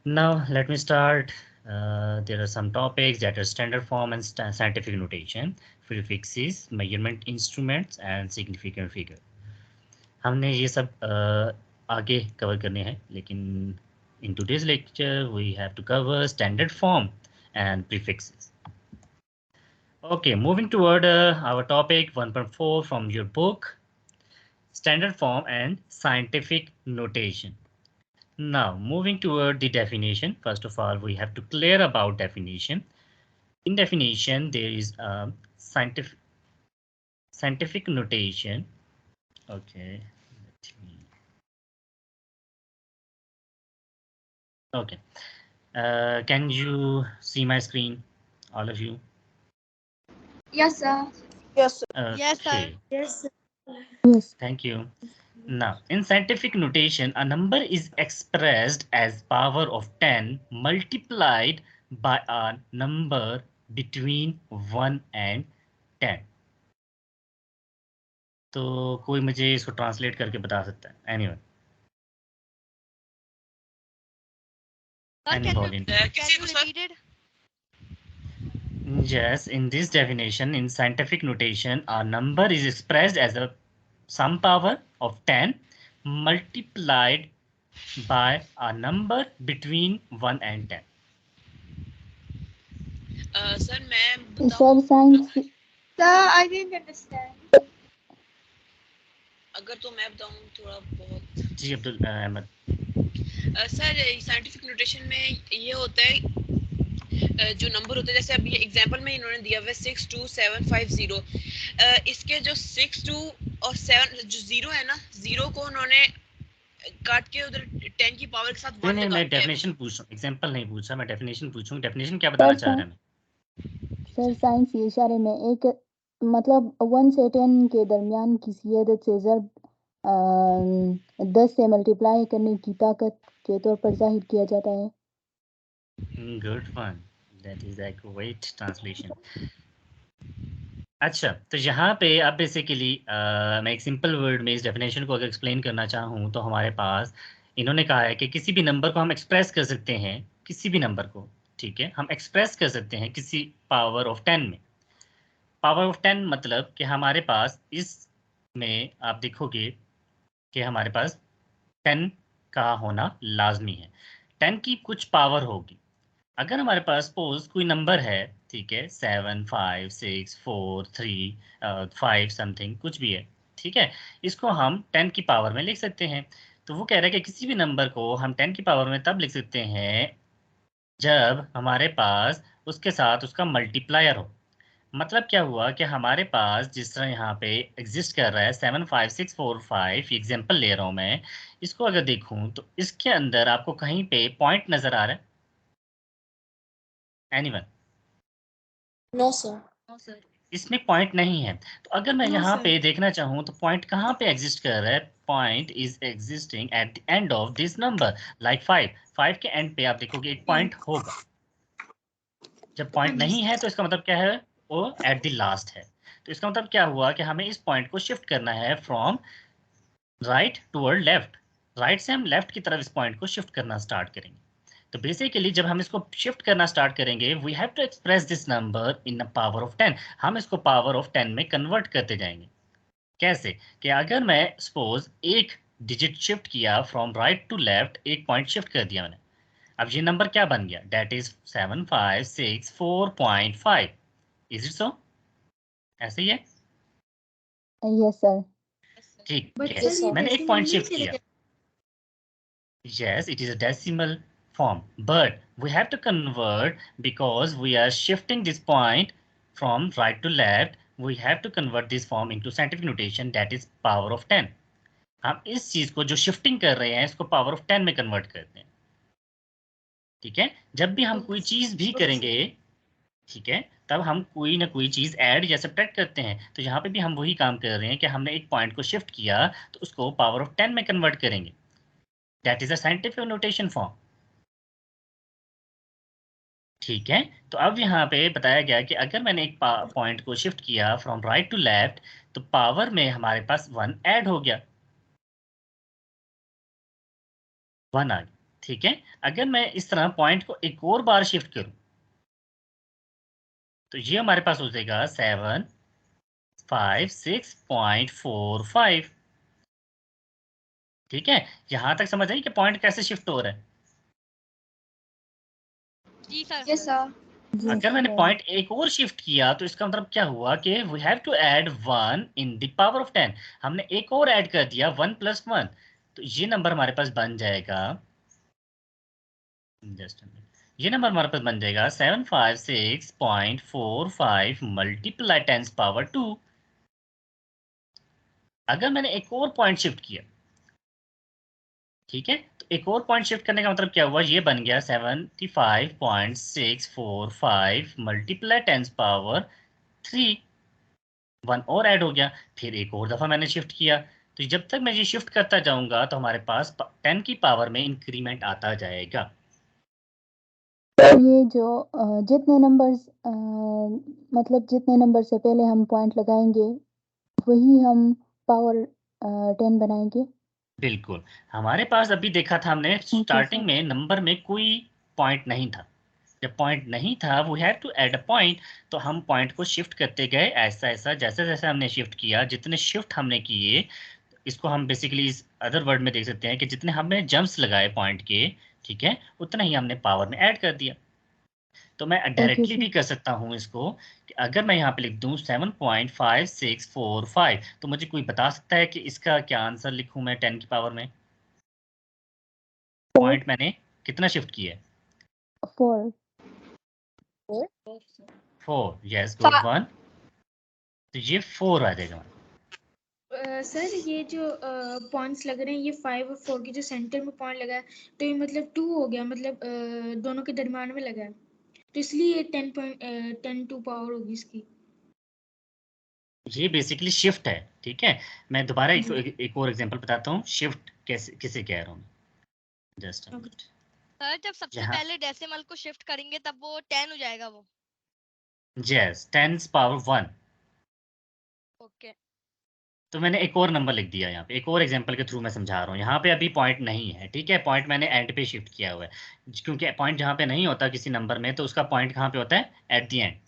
Now let me start. There are some topics that are standard form and scientific notation, prefixes, measurement instruments and significant figure. हमने ये सब आगे cover करने हैं, लेकिन in today's lecture we have to cover standard form and prefixes. Okay, moving toward our topic 1.4 from your book, standard form and scientific notation. Now, moving toward the definition, first of all, we have to clear about definition. In definition, there is a scientific notation. Okay. Okay. Can you see my screen, all of you? Yes, sir. Yes, sir. Okay. Yes, sir. Yes, sir. Yes. Thank you. Now, in scientific notation, a number is expressed as power of 10 multiplied by a number between 1 and 10. तो कोई मुझे इसको translate करके बता सकता है? Anyone? Any volunteer? Can you repeat it? Yes, in this definition, in scientific notation, a number is expressed as a some power of 10 multiplied by a number between 1 and 10. Sir मैं Sir, science. Sir, I didn't understand. अगर तो मैं बताऊं थोड़ा बहुत जी Abdul Ahmad. Sir scientific notation में ये होता है जो नंबर होते हैं, जैसे अभी एग्जांपल में इन्होंने दिया हुआ है 62750, इसके जो 62 और 7 जो 0 है ना, 0 को उन्होंने काट के उधर 10 की पावर के साथ 1 नहीं, लगा मैं दिया है। डेफिनेशन पूछ रहा हूँ, एग्जांपल नहीं पूछ रहा, मैं डेफिनेशन पूछूं। डेफिनेशन क्या बताना चाह रहे हैं? सर साइंस ये इशारे में एक मतलब 1 से 10 के दरमियान किसी अदद से ज़रब 10 से मल्टीप्लाई करने की ताकत के तौर पर जाहिर किया जाता है। Good one, that is accurate translation. अच्छा, तो यहाँ पे अब बेसिकली मैं एक सिंपल वर्ड में इस डेफिनेशन को अगर एक्सप्लेन करना चाहूँ तो हमारे पास इन्होंने कहा है कि किसी भी नंबर को हम एक्सप्रेस कर सकते हैं, किसी भी नंबर को, ठीक है, हम एक्सप्रेस कर सकते हैं किसी पावर ऑफ 10 में। पावर ऑफ 10 मतलब कि हमारे पास इसमें आप देखोगे कि हमारे पास 10 का होना लाजमी है। 10 की कुछ पावर होगी। अगर हमारे पास सपोज कोई नंबर है, ठीक है, 7 5 6 4 3 5 समथिंग कुछ भी है, ठीक है, इसको हम 10 की पावर में लिख सकते हैं। तो वो कह रहा है कि किसी भी नंबर को हम 10 की पावर में तब लिख सकते हैं जब हमारे पास उसके साथ उसका मल्टीप्लायर हो। मतलब क्या हुआ कि हमारे पास जिस तरह यहाँ पे एग्जिस्ट कर रहा है 7 5 6 4 5, एग्जाम्पल ले रहा हूँ मैं, इसको अगर देखूँ तो इसके अंदर आपको कहीं पे पॉइंट नजर आ रहा है? Anyone? No sir. No, sir. इसमें पॉइंट नहीं है। तो अगर मैं No, यहाँ sir. पे देखना चाहूँ तो पॉइंट कहाँ पे एग्जिस्ट कर रहा है? Point is existing at the end of this number, like 5 के एंड पे आप देखोगे एक पॉइंट होगा। जब पॉइंट नहीं है तो इसका मतलब क्या है? वो एट द लास्ट है। तो इसका मतलब क्या हुआ कि हमें इस पॉइंट को शिफ्ट करना है from right toward left. Right से हम लेफ्ट की तरफ इस पॉइंट को शिफ्ट करना स्टार्ट करेंगे। तो बेसिकली जब हम इसको शिफ्ट करना स्टार्ट करेंगे, we have to express this number in power of 10। हम इसको पावर ऑफ 10 में कन्वर्ट करते जाएंगे। कैसे? कि अगर मैं सपोज एक डिजिट शिफ्ट किया फ्रॉम राइट टू लेफ्ट, एक पॉइंट शिफ्ट कर दिया मैंने, अब ये नंबर क्या बन गया? That is 7564.5। Is it so? ऐसे ही है? Yes sir. ठीक But है, sir, ये मैंने एक decimal पॉइंट नहीं शिफ्ट चलेगा। किया। Yes, it is a decimal form, but we have to convert because we are shifting this point from right to left. We have to convert this form into scientific notation, that is power of 10. हम इस चीज को जो shifting कर रहे हैं इसको power of 10 में कन्वर्ट करते हैं। ठीक है, जब भी हम कोई चीज भी करेंगे, ठीक है, तब हम कोई ना कोई चीज ऐड या सब्ट्रैक्ट करते हैं। तो यहाँ पे भी हम वही काम कर रहे हैं कि हमने एक पॉइंट को शिफ्ट किया तो उसको पावर ऑफ 10 में कन्वर्ट करेंगे। That is a scientific notation form. ठीक है, तो अब यहाँ पे बताया गया कि अगर मैंने एक पॉइंट को शिफ्ट किया फ्रॉम राइट टू लेफ्ट तो पावर में हमारे पास 1 ऐड हो गया, 1 आ गया। ठीक है। अगर मैं इस तरह पॉइंट को एक और बार शिफ्ट करूं तो ये हमारे पास हो जाएगा 756.45। ठीक है, यहां तक समझ आई कि पॉइंट कैसे शिफ्ट हो रहा है। जी सर। Yes, sir. जी अगर मैंने सर। पॉइंट एक और शिफ्ट किया तो इसका मतलब क्या हुआ कि we have to add 1 in the power of 10। हमने एक और ऐड कर दिया 1 + 1, तो ये नंबर हमारे पास बन जाएगा, जस्ट ये नंबर हमारे पास बन जाएगा 756.45 मल्टीप्लाई 10⁻²। अगर मैंने एक और पॉइंट शिफ्ट किया, ठीक है, तो एक और पॉइंट शिफ्ट करने का मतलब क्या हुआ, ये बन गया 75.645 मल्टीप्लाई 10⁻3। 1 और ऐड हो गया, फिर एक और दफ़ा मैंने शिफ्ट किया। तो जब तक मैं ये शिफ्ट करता जाऊंगा तो हमारे पास 10 की पावर में इंक्रीमेंट आता जाएगा। ये जो जितने नंबर्स मतलब जितने नंबर से पहले हम पॉइंट लगाएंगे वही हम पावर 10 बनाएंगे। बिल्कुल, हमारे पास अभी देखा था हमने स्टार्टिंग सर। में नंबर में कोई पॉइंट नहीं था। जब पॉइंट नहीं था we have to add a point, तो हम पॉइंट को शिफ्ट करते गए ऐसा ऐसा, जैसे जैसे हमने शिफ्ट किया, जितने शिफ्ट हमने किए, इसको हम बेसिकली इस अदर वर्ड में देख सकते हैं कि जितने हमने जंप्स लगाए पॉइंट के, ठीक है, उतना ही हमने पावर में ऐड कर दिया। तो मैं ओके डायरेक्टली सर। भी कर सकता हूँ इसको कि अगर मैं यहाँ पे लिख दूँ 7.5645, तो मुझे कोई बता सकता है कि इसका क्या आंसर लिखूँ मैं 10 की पावर में? पॉइंट मैंने कितना शिफ्ट किया है? 4। 4। Yes, good one. तो ये 4 आ जाएगा। सर ये जो पॉइंट्स लग रहे हैं ये 5 और 4 के जो सेंटर में पॉइंट लगा है तो ये मतलब 2 हो गया, मतलब दोनों के दरम्यान में लगा है, तो इसलिए ये 10 टू पावर होगी इसकी। ये बेसिकली शिफ्ट है, ठीक है। मैं दोबारा जी। एक और एग्जांपल बताता हूँ शिफ्ट कैसे किसे कह रहा हूँ। Just Okay. सर जब सबसे यहाँ पहले डेसिमल को शिफ्ट करेंगे तब वो 10 हो जाएगा वो। यस, 10⁻1। ओके। तो मैंने एक और नंबर लिख दिया यहाँ पे, एक और एग्जांपल के थ्रू मैं समझा रहा हूँ। यहाँ पे अभी पॉइंट नहीं है, ठीक है, पॉइंट मैंने एंड पे शिफ्ट किया हुआ है, क्योंकि पॉइंट जहाँ पे नहीं होता किसी नंबर में तो उसका पॉइंट कहाँ पे होता है? At the end.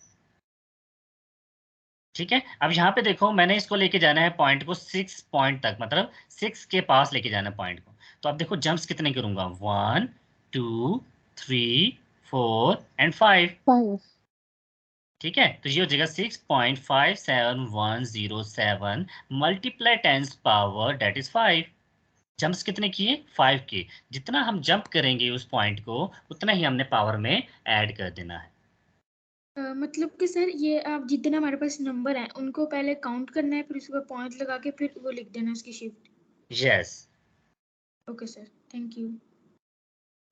ठीक है, अब यहाँ पे देखो मैंने इसको लेके जाना है पॉइंट को 6 पॉइंट तक, मतलब 6 के पास लेके जाना है पॉइंट को। तो अब देखो जंप्स कितने करूंगा, 1 2 3 4 एंड 5। 5। ठीक है, तो ये हो जाएगा 6.57107 मल्टीप्लाई 10⁻, डेट इज 5। जंप्स कितने किए? 5 के। जितना हम जंप करेंगे उस पॉइंट को उतना ही हमने पावर में ऐड कर देना है। मतलब कि सर ये आप जितने हमारे पास नंबर हैं उनको पहले काउंट करना है, फिर उसके बाद पॉइंट लगा के फिर वो लिख देना उसकी shift. Yes. Okay sir, thank you.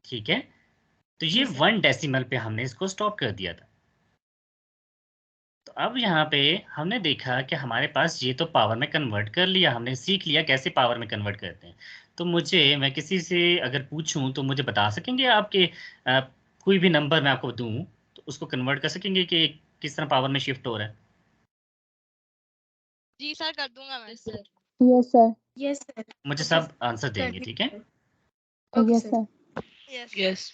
ठीक है, तो ये जी सर। 1 डेसिमल पे हमने इसको स्टॉप कर दिया था। तो अब यहाँ पे हमने देखा कि हमारे पास ये तो पावर में कन्वर्ट कर लिया, हमने सीख लिया कैसे पावर में कन्वर्ट करते हैं। तो मैं किसी से अगर पूछूं तो मुझे बता सकेंगे आपके कोई भी नंबर मैं आपको दूं तो उसको कन्वर्ट कर सकेंगे कि किस तरह पावर में शिफ्ट हो रहा है? जी सर कर दूंगा मैं। Yes sir. Yes sir. मुझे ओके सब आंसर कर देंगे, ठीक है। Okay yes sir. Sir. Yes. Yes.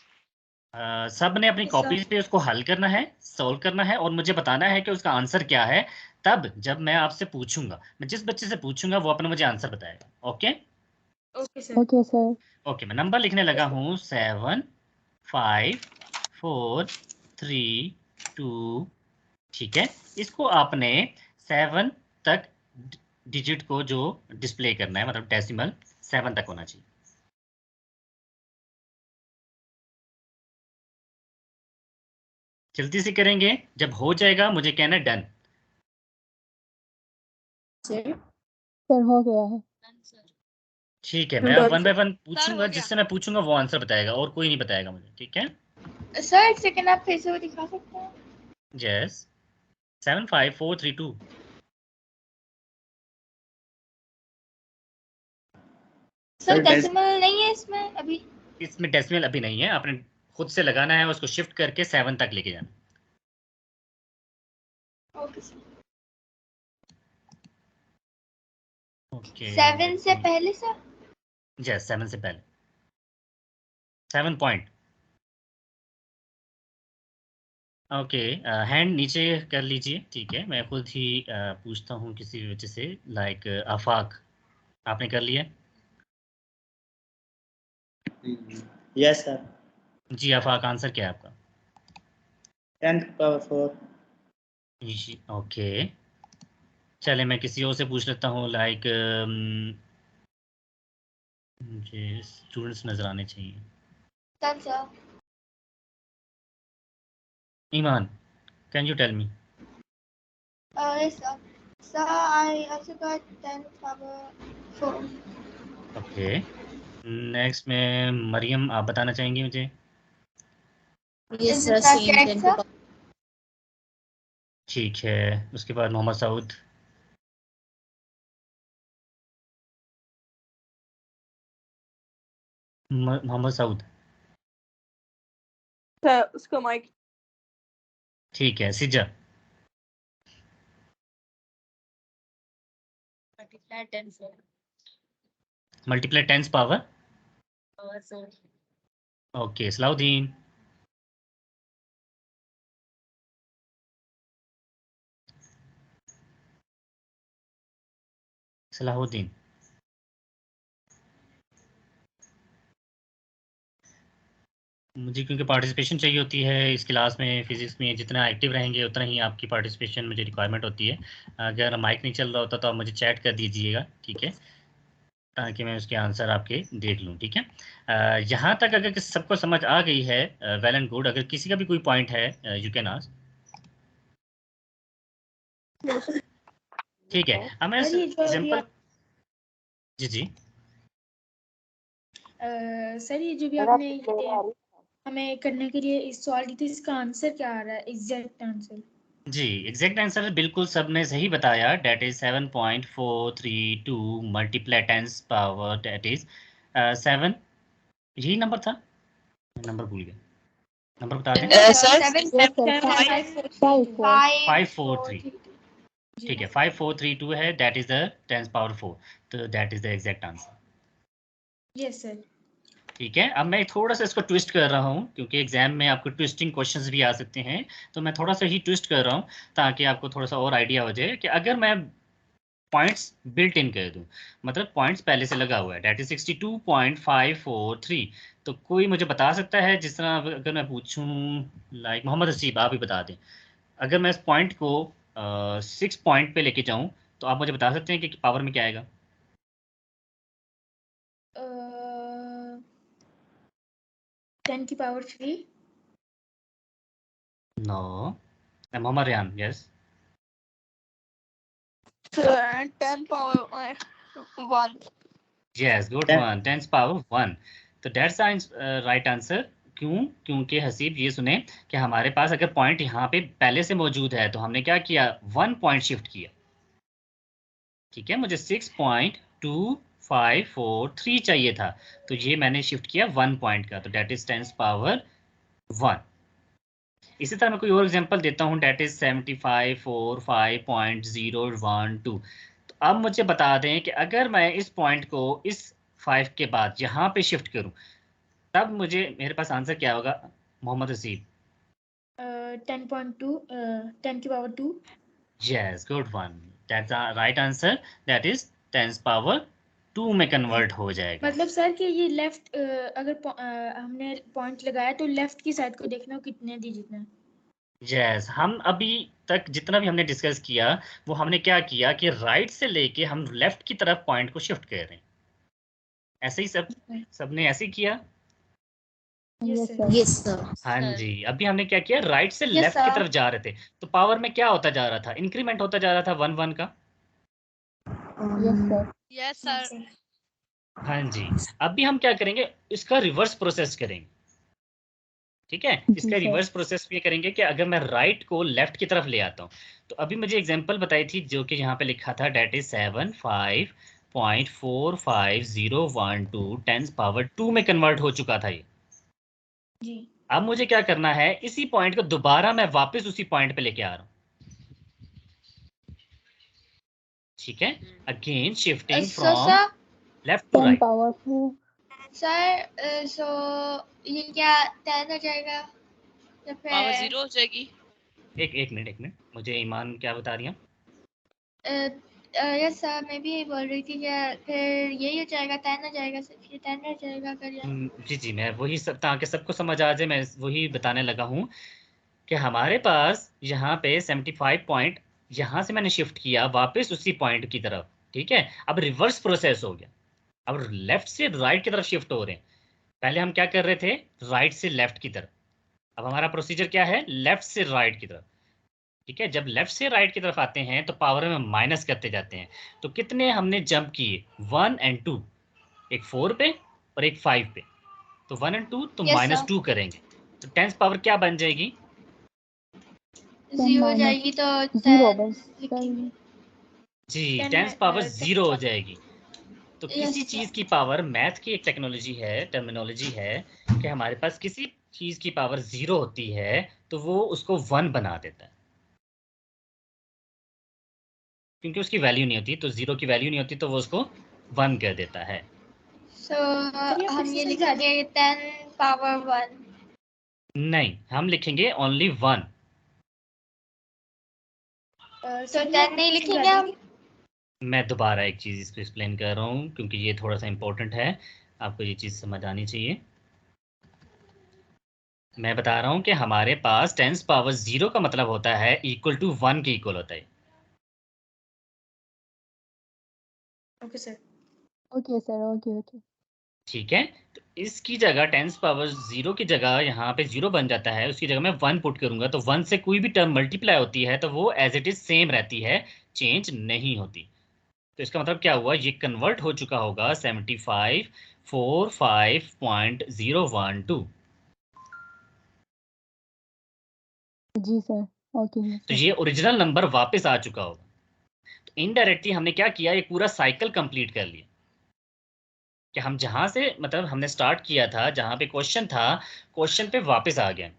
सब ने अपनी Yes, sir. कॉपीज पे उसको हल करना है, सॉल्व करना है और मुझे बताना है कि उसका आंसर क्या है। तब जब मैं आपसे पूछूंगा, मैं जिस बच्चे से पूछूंगा वो अपना मुझे आंसर बताएगा। Okay okay sir. Okay sir. Okay, मैं नंबर लिखने लगा हूँ 7 5 4 3 2। ठीक है, इसको आपने 7 तक डिजिट को जो डिस्प्ले करना है, मतलब डेसिमल 7 तक होना चाहिए। जल्दी से करेंगे, जब हो जाएगा मुझे कहना डन। सर सर हो गया है। ठीक है, मैं अब 1 बाय 1 सर पूछूंगा, हो गया। जिससे मैं पूछूंगा वो आंसर बताएगा और कोई नहीं बताएगा मुझे, ठीक है। Sir, एक सेकंड आप फिर से वो दिखा सकते हैं? यस, 7 5 4 3 2। सर डेसिमल नहीं है इसमें अभी? इसमें डेसिमल अभी नहीं है, आपने खुद से लगाना है, उसको शिफ्ट करके 7 तक लेके जाना। Okay sir. ओके, 7 से पहले सर? यस 7 से पहले। 7 पॉइंट। ओके, हैंड नीचे कर लीजिए, ठीक है। मैं खुद ही पूछता हूँ किसी भी वजह से, लाइक आफाक, आपने कर लिया? Yes sir. जी आफाक, आंसर क्या है आपका? 10⁴। ओके, चले मैं किसी और से पूछ लेता हूँ, लाइक मुझे स्टूडेंट्स नज़र आने चाहिए। Sir Iman, can you tell me? yes sir I also got 10⁴. Okay, next में मरियम, आप बताना चाहेंगे मुझे? Yes, Is sir. it the Same cat, 10 sir? ठीक है, उसके बाद मोहम्मद सऊद। मोहम्मद सऊद, सर उसका माइक। ठीक है। Sija, multiply 10 sir. Multiply 10 power. Sir okay, Salauddin, Salahuddin, मुझे क्योंकि पार्टिसिपेशन चाहिए होती है इस क्लास में, फिजिक्स में जितना एक्टिव रहेंगे उतना ही आपकी पार्टिसिपेशन मुझे रिक्वायरमेंट होती है। अगर माइक नहीं चल रहा होता तो आप मुझे चैट कर दीजिएगा, ठीक है, ताकि मैं उसके आंसर आपके देख लूँ, ठीक है। यहाँ तक अगर सबको समझ आ गई है, वेल एंड गुड। अगर किसी का भी कोई पॉइंट है, यू कैन आस्क, ठीक है। अब मैं सर ये जो अभी एग्जांपल, आप जी जी, सर ये जो भी आपने ये हमें करने के लिए इस सवाल की थी, इसका आंसर क्या आ रहा है, एग्जैक्ट आंसर? जी एग्जैक्ट आंसर बिल्कुल सबने सही बताया, that is 7.432 multiply 10 power, that is 7। यही नंबर था, नंबर भूल गया, नंबर बता दें। Sir Yes, sir. 543, ठीक है, 5432 है, दैट इज द 10 पावर 4, तो that is the exact answer. Yes sir. ठीक है, अब मैं थोड़ा सा इसको ट्विस्ट कर रहा हूँ क्योंकि एग्जाम में आपको ट्विस्टिंग क्वेश्चंस भी आ सकते हैं, तो मैं थोड़ा सा ही ट्विस्ट कर रहा हूँ ताकि आपको थोड़ा सा और आइडिया हो जाए कि अगर मैं पॉइंट्स बिल्ट इन कर दूं, मतलब पॉइंट्स पहले से लगा हुआ है, डेट इज 62.543, तो कोई मुझे बता सकता है, जिस तरह अगर मैं पूछूं, लाइक मोहम्मद हसीब, आप ही बता दें, अगर मैं इस पॉइंट को 6 पॉइंट पे लेके जाऊं तो आप मुझे बता सकते हैं कि पावर में क्या आएगा? 10⁻3। No, Mohammad Rehan, yes. 10⁻1। Yes, good one, 10 power 1, तो दैट्स राइट आंसर। क्यों? क्योंकि हसीब ये सुने कि हमारे पास अगर पॉइंट यहाँ पे पहले से मौजूद है तो हमने क्या किया, 1 पॉइंट शिफ्ट किया, ठीक है। मुझे 6.2543 चाहिए था, तो ये मैंने शिफ्ट किया 1 पॉइंट का, तो डेट इज 10 पावर 1। इसी तरह मैं कोई और एग्जांपल देता हूँ, डेट इज 7545.012। तो अब मुझे बता दें कि अगर मैं इस पॉइंट को इस 5 के बाद यहाँ पे शिफ्ट करूँ, तब मुझे मेरे पास आंसर क्या होगा, Mohammad Haseeb? 10.2 10⁻2। Yes, good one, that's the right answer, that is 10 power 2 में कन्वर्ट हो जाएगा। मतलब सर कि ये लेफ्ट हमने पॉइंट लगाया तो लेफ्ट की साइड को देखना कितने डिजिट है। यस, हम अभी तक जितना भी हमने डिस्कस किया वो हमने क्या किया कि राइट से लेके हम लेफ्ट की तरफ पॉइंट को शिफ्ट कर रहे हैं, ऐसे ही सबने ऐसे ही किया। Yes, Yes, sir. sir. Yes sir. हाँ जी, अभी हमने क्या किया, राइट से Yes, लेफ्ट की sir. तरफ जा रहे थे, तो पावर में क्या होता जा रहा था, इंक्रीमेंट होता जा रहा था 1 1 का। Yes, sir. Yes sir. हाँ जी, अभी हम क्या करेंगे, इसका रिवर्स प्रोसेस करेंगे, ठीक है। जी इसका सर। रिवर्स प्रोसेस ये करेंगे कि अगर मैं राइट को लेफ्ट की तरफ ले आता हूँ, तो अभी मुझे एग्जांपल बताई थी जो कि यहाँ पे लिखा था, डेट इज 75.45012 10 पावर 2 में कन्वर्ट हो चुका था ये। जी। अब मुझे क्या करना है, इसी पॉइंट को दोबारा मैं वापस उसी पॉइंट पे लेके आ रहा हूँ, ठीक है। Again shifting So from sir left to 10 right. power 4. Sir so ये क्या 10 हो जाएगा या पावर फिर 0 हो जाएगी। एक मिनट, मुझे ईमान क्या बता रही हैं? यस सर, मैं भी यही बोल रही थी कि फिर यही हो जाएगा 10 हो जाएगा, सिर्फ ये 10 हो जाएगा अगर ये जी, मैं वही सब ताकि सबको समझ आ जाए, मैं वही बताने लगा हूँ कि हमारे पास यहाँ पे 75 पॉइंट यहाँ से मैंने शिफ्ट किया वापस उसी पॉइंट की तरफ, ठीक है? अब रिवर्स प्रोसेस हो गया, अब लेफ्ट से राइट की तरफ शिफ्ट हो रहे हैं। पहले हम क्या कर रहे थे? राइट से लेफ्ट की तरफ। अब हमारा प्रोसीजर क्या है? लेफ्ट से राइट की तरफ, ठीक है? जब लेफ्ट से राइट की तरफ आते हैं तो पावर में माइनस करते जाते हैं। तो कितने हमने जंप किए? 1 और 2, एक 4 पे और एक 5 पे। तो 1 और 2 तो Yes, -2 sir. करेंगे, तो 10 पावर क्या बन जाएगी? 0 हो जाएगी तो 0 10 बस सर। लिखेंगे। जी, 10 10 पावर 10 0 हो जाएगी। तो Yes, किसी sir. चीज़ की पावर, मैथ की एक टेक्नोलॉजी है, टर्मिनोलॉजी है कि हमारे पास किसी चीज़ की पावर 0 होती है तो वो उसको 1 बना देता है। क्योंकि उसकी वैल्यू नहीं होती, तो 0 की वैल्यू नहीं होती तो वो उसको 1 कर देता है। So हम ये लिखेंगे 10 पावर 1। नहीं, हम लिखेंगे ओनली 1। So 10 नहीं लिखेंगे हम? मैं दोबारा एक चीज़ इसको एक्सप्लेन कर रहा हूँ क्योंकि ये थोड़ा सा इम्पोर्टेंट है, आपको ये चीज़ समझ आनी चाहिए। मैं बता रहा हूँ कि हमारे पास 10 पावर 0 का मतलब होता है इक्वल टू 1 के इक्वल होता है। Okay sir. Okay sir, okay. ठीक है, तो इसकी जगह 10 पावर 0 की जगह यहाँ पे 0 बन जाता है, उसकी जगह मैं 1 पुट करूंगा तो 1 से कोई भी टर्म मल्टीप्लाई होती है तो वो एज इट इज सेम रहती है, चेंज नहीं होती। तो इसका मतलब क्या हुआ? ये कन्वर्ट हो चुका होगा 7545.012। जी सर, ओके तो सर। ये ओरिजिनल नंबर वापस आ चुका होगा। तो इनडायरेक्टली हमने क्या किया? ये पूरा साइकिल कंप्लीट कर लिया कि हम जहां से मतलब हमने स्टार्ट किया था, जहां पे क्वेश्चन था, क्वेश्चन पे वापस आ गए।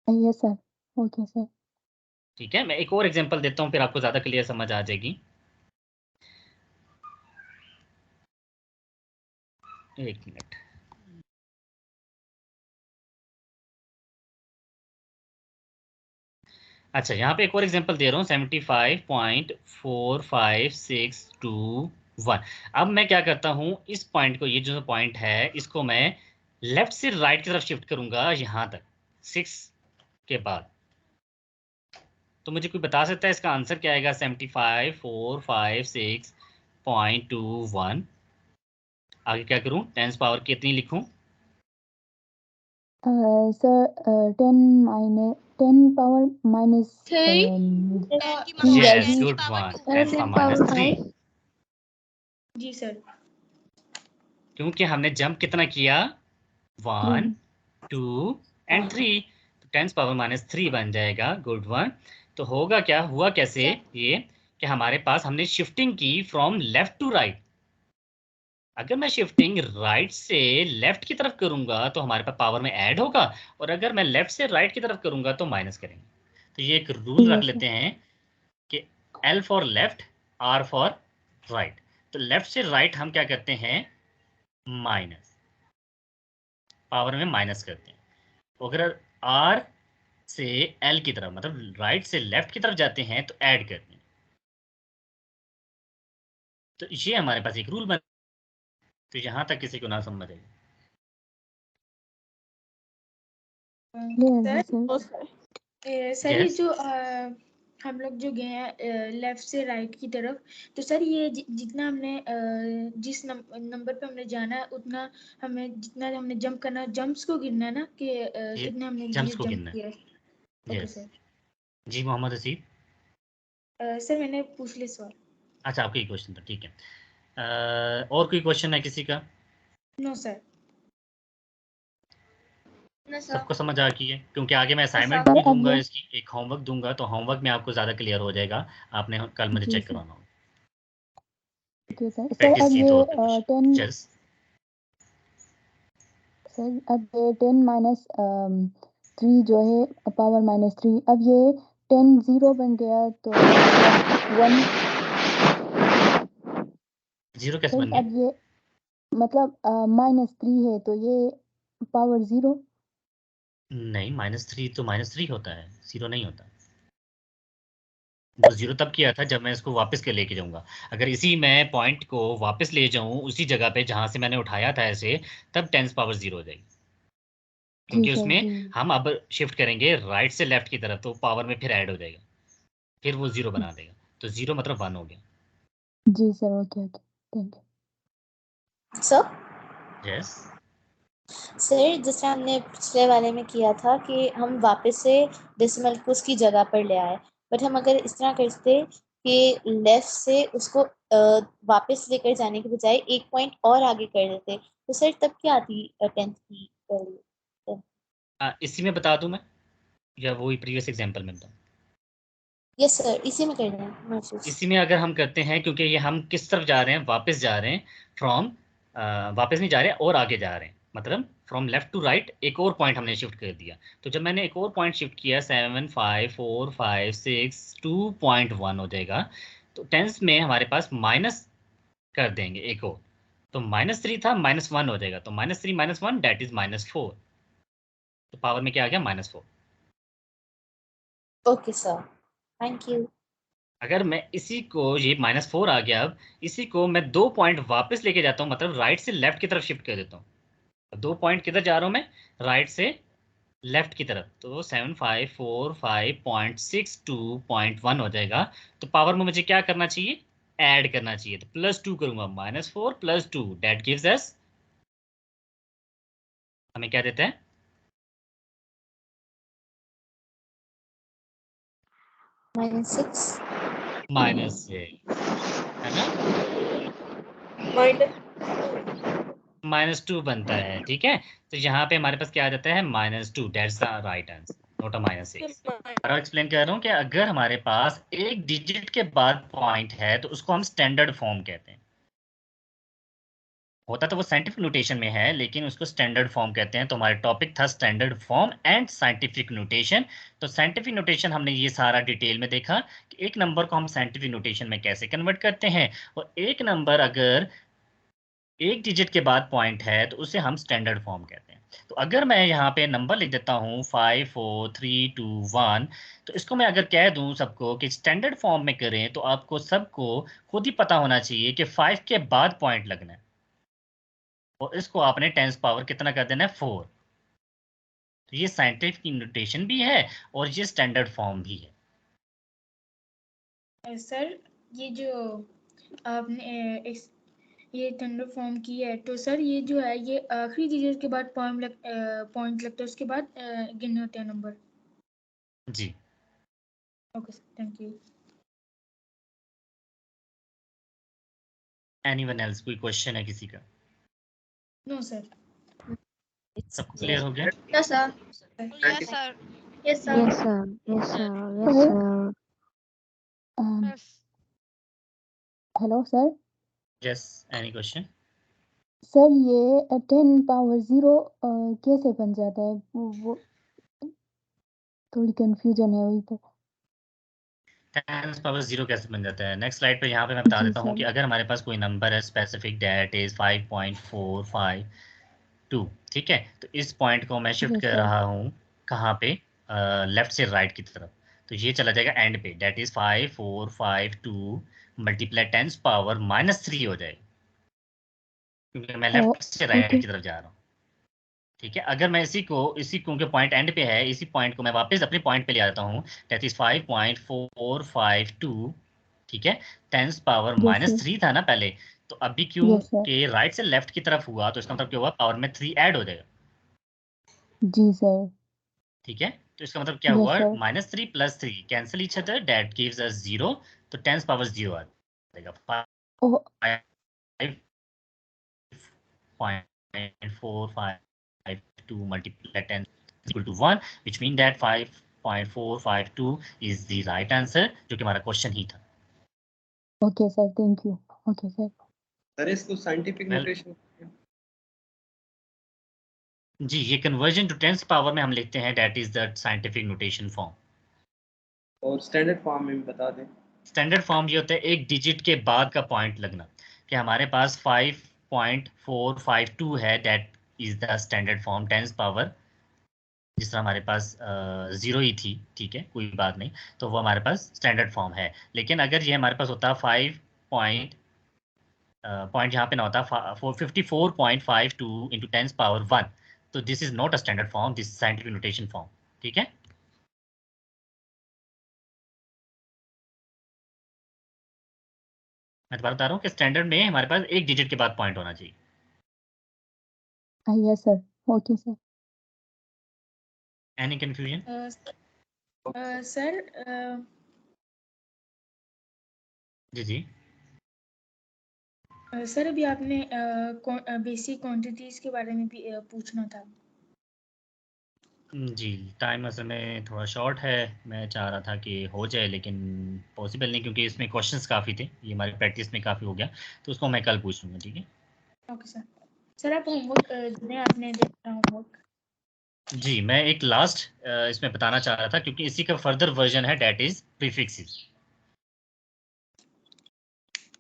Yes sir, okay sir. ठीक है, मैं एक और एग्जांपल देता हूँ फिर आपको ज़्यादा क्लियर समझ आ जाएगी। एक मिनट। अच्छा, यहाँ पे एक और एग्जांपल दे रहा हूँ 75.45621। अब मैं क्या करता हूँ, इस पॉइंट को, ये जो पॉइंट है इसको मैं लेफ्ट से राइट की तरफ शिफ्ट करूंगा यहाँ तक 6 के बाद। तो मुझे कोई बता सकता है इसका आंसर क्या आएगा? 75.456.21। आगे क्या करूँ? 10 पावर कितनी लिखूँ? सर 10 पावर माइनस 3 Yes, की good power one. 2 10 10 power power -3। 5। जी सर। क्योंकि हमने जंप कितना किया? 1 2 एंड 3, तो 10 पावर -3 बन जाएगा। Good one. तो होगा क्या, हुआ कैसे ये कि हमारे पास हमने शिफ्टिंग की फ्रॉम लेफ्ट टू राइट। अगर मैं शिफ्टिंग राइट से लेफ्ट की तरफ करूंगा तो हमारे पास पावर में ऐड होगा, और अगर मैं लेफ्ट से राइट की तरफ करूंगा तो माइनस करेंगे। तो ये एक रूल रख लेते हैं कि L for left, R for right. तो लेफ्ट से राइट हम क्या करते हैं? माइनस, पावर में माइनस करते हैं। अगर R से L की तरफ मतलब राइट से लेफ्ट की तरफ जाते हैं तो ऐड करते हैं। तो ये हमारे पास एक रूल बन, तो यहां तक किसी को ना समझ आए। सर ये Yes. जो हम लोग जो गए हैं लेफ्ट से राइट की तरफ, तो सर ये जितना हमने जिस नंबर पे हमने जाना है उतना हमें, जितना हमने जंप करना है, जंप्स को गिनना है ना कि कितना हमने जंप्स को जंप गिनना है। किया है। Okay Yes. सर। जी मोहम्मद हसीब। सर मैंने पूछ लिया सवाल। अच्छा, आपका ही क्वेश्चन था, ठीक है। और कोई क्वेश्चन है किसी का? No sir. सबको समझ आ गई है? क्योंकि आगे मैं असाइनमेंट सर भी अब दूंगा, ये इसकी एक होमवर्क दूंगा, तो होमवर्क में आपको ज़्यादा क्लियर हो जाएगा। आपने कल मुझे जी चेक सर, करवाना होगा ओके सर। सर प्रैक्टिस अब के ये तौर पे कुछ। 10 Yes. सर अब ये 10 माइनस 3 जो है पावर -3, अब ये 10 0 बन गया तो मतलब 1 जीरो कैसे सर बन गया? अब ये मतलब -3 है तो ये पावर 0। नहीं, -3 तो -3 होता है, 0 नहीं होता। वो 0 तब किया था जब मैं इसको वापस के लेके जाऊंगा। अगर इसी मैं पॉइंट को वापस ले जाऊं उसी जगह पे जहां से मैंने उठाया था ऐसे, तब 10 पावर 0 हो जाएगी, जी क्योंकि सर उसमें जी हम अब शिफ्ट करेंगे राइट से लेफ्ट की तरफ, तो पावर में फिर ऐड हो जाएगा, फिर वो 0 बना देगा, तो 0 मतलब 1 हो गया। जी sir, okay okay, thank you. Sir yes. Sir जैसे हमने पिछले वाले में किया था कि हम वापस से डेसिमल को उसकी जगह पर ले आए, बट हम अगर इस तरह करते कि लेफ्ट से उसको वापस लेकर जाने के बजाय एक पॉइंट और आगे कर देते, तो सर तब क्या आती 10th की वैल्यू? इसी में बता दूं मैं, या वही प्रीवियस एग्जांपल में बताऊं? यस सर, इसी में कर रहे हैं महसूस। इसी में अगर हम करते हैं, क्योंकि ये हम किस तरफ जा रहे हैं, वापस जा रहे हैं फ्रॉम, वापस नहीं जा रहे हैं और आगे जा रहे हैं, मतलब फ्रॉम लेफ्ट टू राइट एक और पॉइंट हमने शिफ्ट कर दिया। तो जब मैंने एक और पॉइंट शिफ्ट किया 7 5 4 5 6 2.1 हो जाएगा, तो टेंस में हमारे पास माइनस कर देंगे एक और, तो -3 था, -1 हो जाएगा, तो -3 -1 दैट इज -4, तो पावर में क्या आ गया, -4। Okay sir, thank you. अगर मैं इसी को, ये -4 आ गया, अब इसी को मैं 2 पॉइंट वापस लेके जाता हूँ, मतलब राइट से लेफ्ट की तरफ शिफ्ट कर देता हूँ। 2 पॉइंट किधर जा रहा हूँ मैं, राइट से लेफ्ट की तरफ, तो 7 5 4 5.62.1 हो जाएगा। तो पावर में मुझे क्या करना चाहिए, ऐड करना चाहिए, तो +2 करूंगा, -4 + 2 दैट गिव्स अस, हमें क्या देता है, -6 -6, है ना, -2 बनता है, ठीक है। तो यहाँ पे हमारे पास क्या आ जाता है, -2, that's the right answer, not a -6। और एक्सप्लेन कर रहा हूँ कि अगर हमारे पास एक डिजिट के बाद पॉइंट है तो उसको हम स्टैंडर्ड फॉर्म कहते हैं। होता तो वो साइंटिफिक नोटेशन में है, लेकिन उसको स्टैंडर्ड फॉर्म कहते हैं। तो हमारा टॉपिक था standard form and scientific notation. तो साइंटिफिक नोटेशन हमने ये सारा डिटेल में देखा कि एक नंबर को हम साइंटिफिक नोटेशन में कैसे कन्वर्ट करते हैं, और एक नंबर अगर एक डिजिट के बाद पॉइंट है तो उसे हम स्टैंडर्ड फॉर्म कहते हैं। तो अगर मैं यहाँ पे नंबर लिख देता हूँ 5 4 3 2 1, तो इसको मैं अगर कह दूं सबको कि स्टैंडर्ड फॉर्म में करें, तो आपको सबको खुद ही पता होना चाहिए कि 5 के बाद पॉइंट लगना है, और इसको आपने 10 पावर कितना कर देना है, 4। तो ये साइंटिफिक नोटेशन भी है और ये स्टैंडर्ड फॉर्म भी है। सर ये जो आपने ये थंडर फॉर्म की है, तो सर ये जो है ये आखिरी डिजिट के बाद पॉइंट लगता है, उसके बाद गिनने होते हैं नंबर। जी। Okay sir, thank you. Anyone else, कोई क्वेश्चन है किसी का? No sir. सबको क्लियर हो गया? Yes sir. Yes sir. Yes sir. Yes, sir. Yes, sir. Yes, sir sir. Yes hello sir. Yes, any question? Sir ये 10 पावर 0 कैसे बन जाता है, वो थोड़ी कंफ्यूजन है वही तो। 10 पावर 0 कैसे बन जाता है, नेक्स्ट स्लाइड पे यहाँ पे मैं बता जी देता हूँ सर। कि अगर हमारे पास कोई नंबर है स्पेसिफिक दैट इज 5.452, ठीक है, तो इस पॉइंट को मैं शिफ्ट यस कर सर। रहा हूँ कहाँ पे, लेफ्ट से राइट की तरफ, तो ये चला जाएगा एंड पे, दैट इज 5452 मल्टीप्लाई 10 पावर -3 हो जाएगा, क्योंकि मैं ओ लेफ्ट से राइट ओके। की तरफ जा रहा हूँ। ठीक है, अगर मैं इसी को के पॉइंट एंड पे है, इसी पॉइंट को मैं वापस अपने पॉइंट पे ले आता हूँ, दैट इज 5.452, ठीक है, 10 पावर यस सर। -3 था ना पहले, तो अभी क्यों यस सर। कि राइट से लेफ्ट की तरफ हुआ, तो इसका मतलब क्या हुआ, पावर में 3 ऐड हो जाएगा, जी सर। ठीक है। तो इसका मतलब क्या यस हुआ, sir. -3 + 3 cancel each other, that gives us 0, तो 10 पावर 0 आ जाएगा, ओ 5.452 multiply 10 equal to 1, which mean that 5.452 is the right answer, जो कि हमारा क्वेश्चन ही था। Okay sir, thank you. Okay sir. Sir इसको साइंटिफिक Well, नोटेशन जी, ये कन्वर्जन टू 10th पावर में हम लिखते हैं, that is the scientific notation form. और स्टैंडर्ड फॉर्म में भी बता दें। स्टैंडर्ड फॉर्म ये होता है एक डिजिट के बाद का पॉइंट लगना, कि हमारे पास 5 5.452 है, that is the standard form 10 power, जिस तरह हमारे पास 0 ही थी, ठीक है, कोई बात नहीं, तो वो हमारे पास स्टैंडर्ड फॉर्म है। लेकिन अगर ये हमारे पास होता 5 पॉइंट यहाँ पे ना होता 54.52 इंटू 10 पावर 1, तो this is not a standard form, this scientific notation form, ठीक है। मैं दोबारा बता रहा हूँ कि स्टैंडर्ड में हमारे पास एक डिजिट के बाद पॉइंट होना चाहिए। Yes sir, okay sir. Any confusion? Sir जी जी सर अभी आपने बेसिक क्वांटिटीज के बारे में भी पूछना था। जी, टाइम असल में थोड़ा शॉर्ट है, मैं चाह रहा था कि हो जाए, लेकिन पॉसिबल नहीं, क्योंकि इसमें क्वेश्चंस काफ़ी थे, ये हमारी प्रैक्टिस में काफ़ी हो गया, तो उसको मैं कल पूछ लूँगा, ठीक है। Okay sir. सर आप होमवर्क दें, आपने देखा होमवर्क? जी, मैं एक लास्ट इसमें बताना चाह रहा था, क्योंकि इसी का फर्दर वर्जन है, डेट इज प्रीफिक्सेस।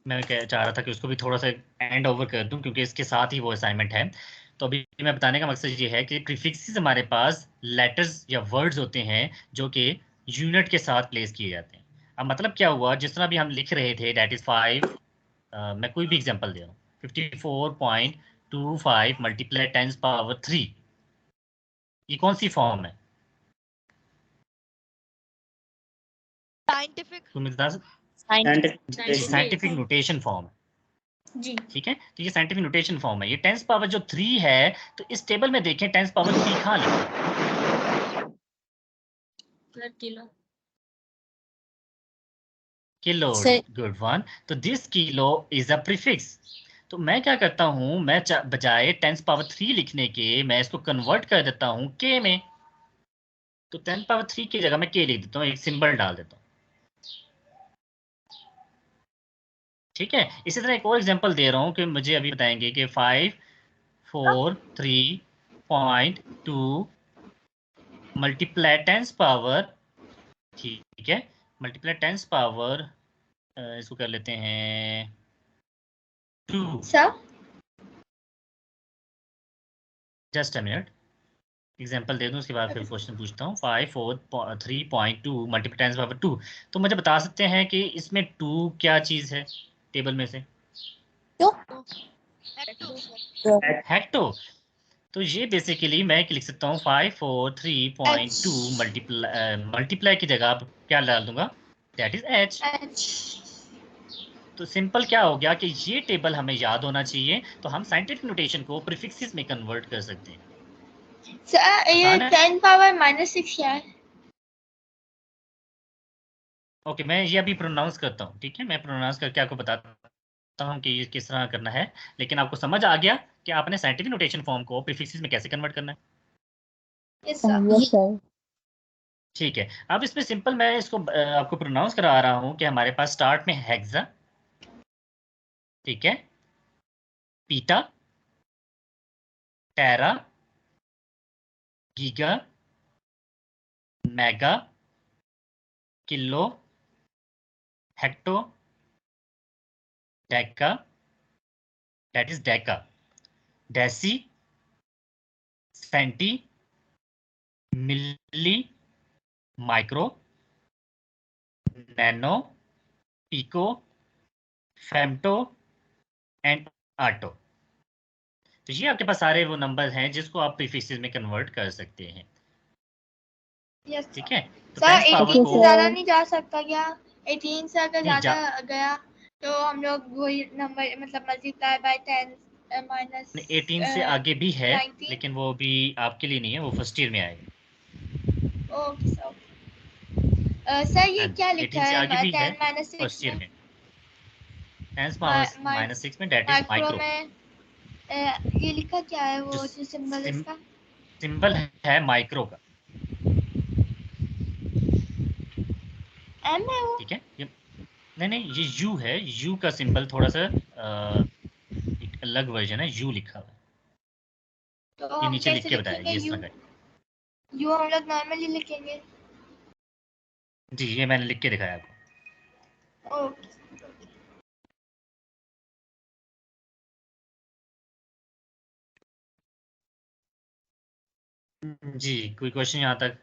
मैं चाह रहा था कि उसको भी थोड़ा सा एंड ओवर कर दूं, क्योंकि इसके साथ ही वो असाइनमेंट है। तो अभी मैं बताने का मकसद ये है कि प्रीफिक्सेस हमारे पास लेटर्स या वर्ड्स होते हैं जो कि यूनिट के साथ प्लेस किए जाते हैं। अब मतलब क्या हुआ, जिस तरह भी हम लिख रहे थे, डेट इज 5, मैं कोई भी एग्जांपल दे रहा हूँ, 54.25 मल्टीप्लाई 10 पावर 3, ये कौन सी फॉर्म है? साइंटिफिक तुम बता सकते? साइंटिफिक साइंटिफिक नोटेशन फॉर्म, जी ठीक है। तो ये साइंटिफिक नोटेशन फॉर्म है। ये 10 पावर जो 3 है, तो इस टेबल में देखें 10 पावर 3 कहाँ लिखा है? Kilo, sir good one. तो this kilo is a prefix. तो मैं क्या करता हूं, मैं बजाय 10 पावर 3 लिखने के, मैं इसको कन्वर्ट कर देता हूं के में। तो 10 पावर 3 की जगह मैं के लिख देता हूं, एक सिंबल डाल देता हूं, ठीक है। इसी तरह एक और एग्जांपल दे रहा हूं कि मुझे अभी बताएंगे कि 543.2 मल्टीप्लाई 10 पावर, ठीक है, मल्टीप्लाई 10 पावर, इसको कर लेते हैं 2। Sir just a minute, example दे दूं, उसके बाद फिर क्वेश्चन पूछता हूँ। 543.2 मल्टीप्लाई 10 पावर 2, तो मुझे बता सकते हैं कि इसमें 2 क्या चीज़ है टेबल में से? हेक्टो। तो ये बेसिकली मैं लिख सकता हूँ 543.2 मल्टीप्लाई की जगह आप क्या डाल दूंगा, दैट इज एच। तो सिंपल क्या हो गया कि ये टेबल हमें याद होना चाहिए, तो हम साइंटिफिक नोटेशन को प्रीफिक्सेस में कन्वर्ट कर सकते हैं। सर ये आसान है? 10 पावर -6 क्या है? ओके, मैं ये अभी प्रोनाउंस करता हूँ, ठीक है, मैं प्रोनाउंस करके आपको बताता हूँ कि ये किस तरह करना है। लेकिन आपको समझ आ गया कि आपने साइंटिफिक नोटेशन फॉर्म को प्रीफिक्सेस में कैसे कन्वर्ट करना है, यस सर। Yes sir. ठीक है। अब इसमें सिंपल मैं इसको आपको प्रोनाउंस करा रहा हूँ कि हमारे पास स्टार्ट में हेक्सा, ठीक है, peta, tera, giga, mega, kilo, hecto, deka, that is deka, deci, centi, milli, micro, nano, pico, femto and atto. तो ये आपके पास सारे वो नंबर हैं जिसको आप प्रीफिक्सेस में कन्वर्ट कर सकते हैं, यस ठीक सर। है। तो सर 10 पावर 18 को से ज्यादा नहीं जा सकता क्या? 18 से अगर नहीं ज्यादा गया तो हम लोग वही नंबर मतलब मल्टीप्लाई बाय 10 माइनस 18 से आगे भी है, 19। लेकिन वो भी आपके लिए नहीं है, वो फर्स्ट ईयर में आएगा। Okay sir. सर ये हाँ क्या जी, लिखा 18 से है आगे भी है 10 -6 फर्स्ट ईयर में? में। 10 पावर -6 में दैट इज माइक्रो माइक्रो। में ये लिखा क्या है जो वो जो सिंबल इसका? सिंबल है माइक्रो का, एम है वो? ठीक है। ये नहीं नहीं, ये यू है, यू का सिंबल थोड़ा सा एक अलग वर्जन है, यू लिखा हुआ है। तो ये हम नीचे लिख कैसे के बताया, लिखेंगे ये इस यू? तरह का यू हम लोग नॉर्मली लिखेंगे। जी, ये मैंने लिख के दिखाया आपको। ओके। जी, कोई क्वेश्चन यहाँ तक?